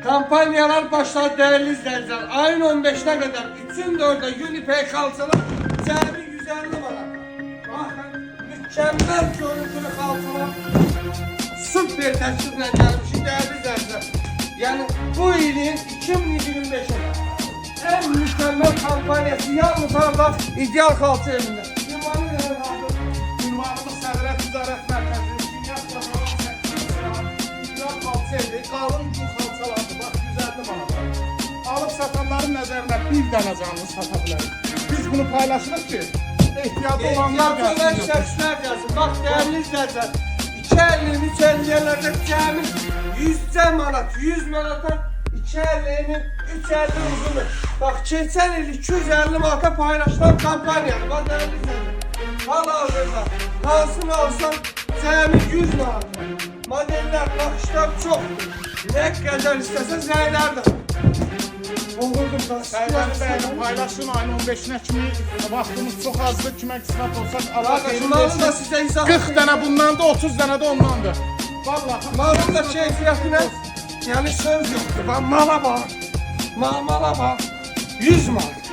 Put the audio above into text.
Kampanyalar başladı değerli izleyiciler. Ayın 15'ine kadar bütün dörde Unipay kalçalar cəmi 150 manat. Bakın mükemmel görüntülü kalçalar. Süper təkliflə gəlmişik değerli izleyiciler. Yani bu ilin 2025'e en mükemmel kampanyası yalnız orada ideal kalça evinde. Ünvanı verin abi. Ünvanımız Sədrət Ticarət Mərkəzi, Dünya Platformu ideal kalça evi, qalın gün kalçalardır. Bak 150 manat. Alıp satanların nəzərinə bir dənə canlı sata bilərik. Biz bunu paylaşırıq ki, ehtiyatı olanlar Ehtiyatlı gəlsin. şəxslər gəlsin. Bak değerli izleyiciler. 250'nin 350'lerde cəmi 100 manat, 100 manata 250'nin 350 uzunu. Bak geçen il 250 manata paylaşılan kampanyadır. Bak değerli izleyiciler. Hal-hazırda kalsın alsan cəmi 100 manat. Modeller, bakışlar çoktur. Ne kadar istesen zəylər də. Oğurdum da. Səhvəni bəyənin paylaşın ayın 15'ine kimi vaxtımız çox azdır. Kimə qismət olsaq Allah Kardeş xeyrin malı da versin. size izah 40 dənə bundan da 30 dənə də ondandır. Vallahi malın da keyfiyetine yani söz yoktur. Bak mala bak. Mala bak. 100 manat.